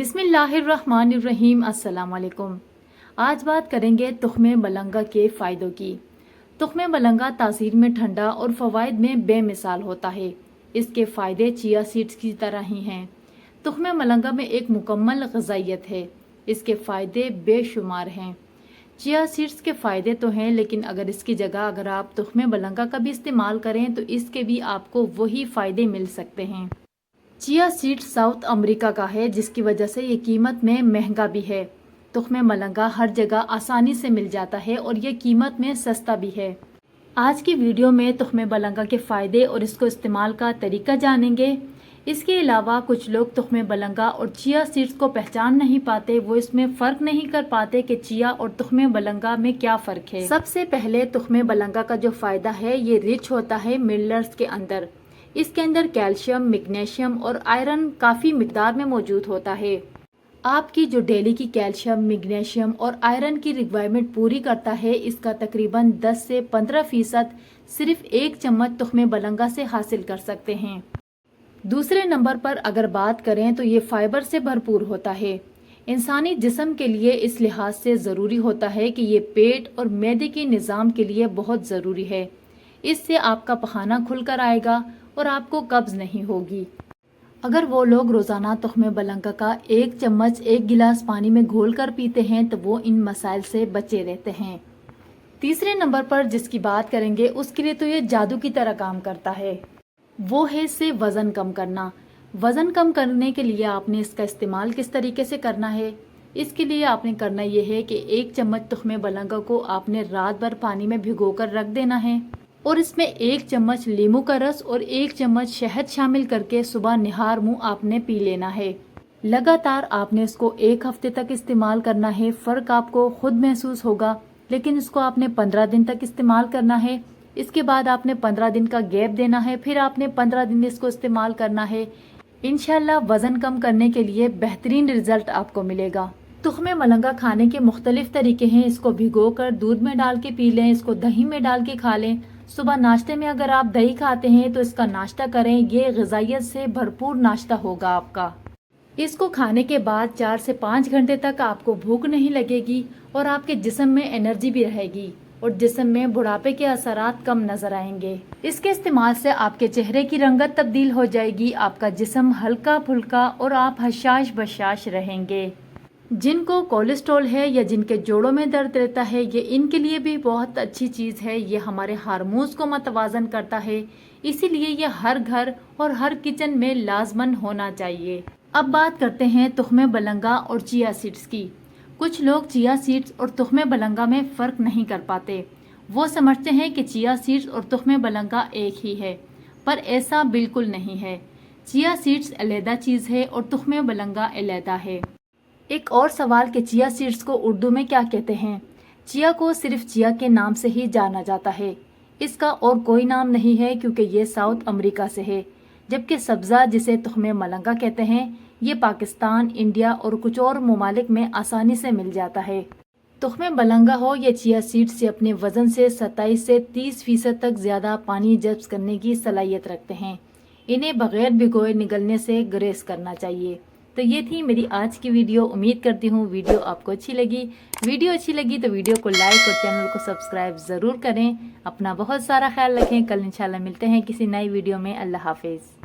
بسم اللہ الرحمن الرحیم۔ السلام علیکم۔ آج بات کریں گے تخم ملنگا کے فائدوں کی۔ تخم ملنگا تاثیر میں ٹھنڈا اور فوائد میں بے مثال ہوتا ہے۔ اس کے فائدے چیا سیڈز کی طرح ہی ہیں۔ تخم ملنگا میں ایک مکمل غذائیت ہے۔ اس کے فائدے بے شمار ہیں۔ چیا سیڈز کے فائدے تو ہیں، لیکن اس کی جگہ اگر آپ تخم ملنگا کا بھی استعمال کریں تو اس کے بھی آپ کو وہی فائدے مل سکتے ہیں۔ چیا سیڈ ساؤتھ امریکہ کا ہے، جس کی وجہ سے یہ قیمت میں مہنگا بھی ہے۔ تخم ملنگا ہر جگہ آسانی سے مل جاتا ہے اور یہ قیمت میں سستا بھی ہے۔ آج کی ویڈیو میں تخم ملنگا کے فائدے اور اس کو استعمال کا طریقہ جانیں گے۔ اس کے علاوہ کچھ لوگ تخم ملنگا اور چیا سیڈز کو پہچان نہیں پاتے، وہ اس میں فرق نہیں کر پاتے کہ چیا اور تخم ملنگا میں کیا فرق ہے۔ سب سے پہلے تخم ملنگا کا جو فائدہ ہے، یہ رچ ہوتا ہے منرلز کے اندر۔ اس کے اندر کیلشیم، میگنیشیم اور آئرن کافی مقدار میں موجود ہوتا ہے۔ آپ کی جو ڈیلی کی کیلشیم، میگنیشیم اور آئرن کی ریکوائرمنٹ پوری کرتا ہے، اس کا تقریباً 10 سے 15% صرف ایک چمچ تخم ملنگا سے حاصل کر سکتے ہیں۔ دوسرے نمبر پر اگر بات کریں تو یہ فائبر سے بھرپور ہوتا ہے۔ انسانی جسم کے لیے اس لحاظ سے ضروری ہوتا ہے کہ یہ پیٹ اور معدے کے نظام کے لیے بہت ضروری ہے۔ اس سے آپ کا پخانہ کھل کر آئے گا اور آپ کو قبض نہیں ہوگی۔ اگر وہ لوگ روزانہ تخم ملنگا کا ایک چمچ ایک گلاس پانی میں گھول کر پیتے ہیں تو وہ ان مسائل سے بچے رہتے ہیں۔ تیسرے نمبر پر جس کی بات کریں گے، اس کے لیے تو یہ جادو کی طرح کام کرتا ہے۔ وہ ہے اس سے وزن کم کرنا۔ وزن کم کرنے کے لیے آپ نے اس کا استعمال کس طریقے سے کرنا ہے؟ اس کے لیے آپ نے کرنا یہ ہے کہ ایک چمچ تخم ملنگا کو آپ نے رات بھر پانی میں بھگو کر رکھ دینا ہے اور اس میں ایک چمچ لیموں کا رس اور ایک چمچ شہد شامل کر کے صبح نہار منہ آپ نے پی لینا ہے۔ لگاتار آپ نے اس کو ایک ہفتے تک استعمال کرنا ہے۔ فرق آپ کو خود محسوس ہوگا، لیکن اس کو آپ نے 15 دن تک استعمال کرنا ہے۔ اس کے بعد آپ نے 15 دن کا گیپ دینا ہے، پھر آپ نے 15 دن اس کو استعمال کرنا ہے۔ انشاءاللہ وزن کم کرنے کے لیے بہترین رزلٹ آپ کو ملے گا۔ تخم ملنگا کھانے کے مختلف طریقے ہیں۔ اس کو بھگو کر دودھ میں ڈال کے پی لیں، اس کو دہی میں ڈال کے کھا لیں۔ صبح ناشتے میں اگر آپ دہی کھاتے ہیں تو اس کا ناشتہ کریں، یہ غذائیت سے بھرپور ناشتہ ہوگا آپ کا۔ اس کو کھانے کے بعد 4 سے 5 گھنٹے تک آپ کو بھوک نہیں لگے گی اور آپ کے جسم میں انرجی بھی رہے گی اور جسم میں بڑھاپے کے اثرات کم نظر آئیں گے۔ اس کے استعمال سے آپ کے چہرے کی رنگت تبدیل ہو جائے گی، آپ کا جسم ہلکا پھلکا اور آپ حشاش بشاش رہیں گے۔ جن کو کولیسٹرول ہے یا جن کے جوڑوں میں درد رہتا ہے، یہ ان کے لیے بھی بہت اچھی چیز ہے۔ یہ ہمارے ہارمونز کو متوازن کرتا ہے، اسی لیے یہ ہر گھر اور ہر کچن میں لازماً ہونا چاہیے۔ اب بات کرتے ہیں تخم ملنگا اور چیا سیڈز کی۔ کچھ لوگ چیا سیڈز اور تخم ملنگا میں فرق نہیں کر پاتے۔ وہ سمجھتے ہیں کہ چیا سیڈز اور تخم ملنگا ایک ہی ہے، پر ایسا بالکل نہیں ہے۔ چیا سیڈز علیحدہ چیز ہے اور تخم ملنگا علیحدہ ہے۔ ایک اور سوال کہ چیا سیڈز کو اردو میں کیا کہتے ہیں؟ چیا کو صرف چیا کے نام سے ہی جانا جاتا ہے۔ اس کا اور کوئی نام نہیں ہے کیونکہ یہ ساؤتھ امریکہ سے ہے، جبکہ سبزہ جسے تخم ملنگا کہتے ہیں، یہ پاکستان، انڈیا اور کچھ اور ممالک میں آسانی سے مل جاتا ہے۔ تخم ملنگا ہو یا چیا سیڈز، یہ اپنے وزن سے 27 سے 30% تک زیادہ پانی جذب کرنے کی صلاحیت رکھتے ہیں۔ انہیں بغیر بھگوئے نگلنے سے گریز کرنا چاہیے۔ تو یہ تھی میری آج کی ویڈیو۔ امید کرتی ہوں ویڈیو آپ کو اچھی لگی۔ ویڈیو اچھی لگی تو ویڈیو کو لائک اور چینل کو سبسکرائب ضرور کریں۔ اپنا بہت سارا خیال رکھیں۔ کل انشاءاللہ ملتے ہیں کسی نئی ویڈیو میں۔ اللہ حافظ۔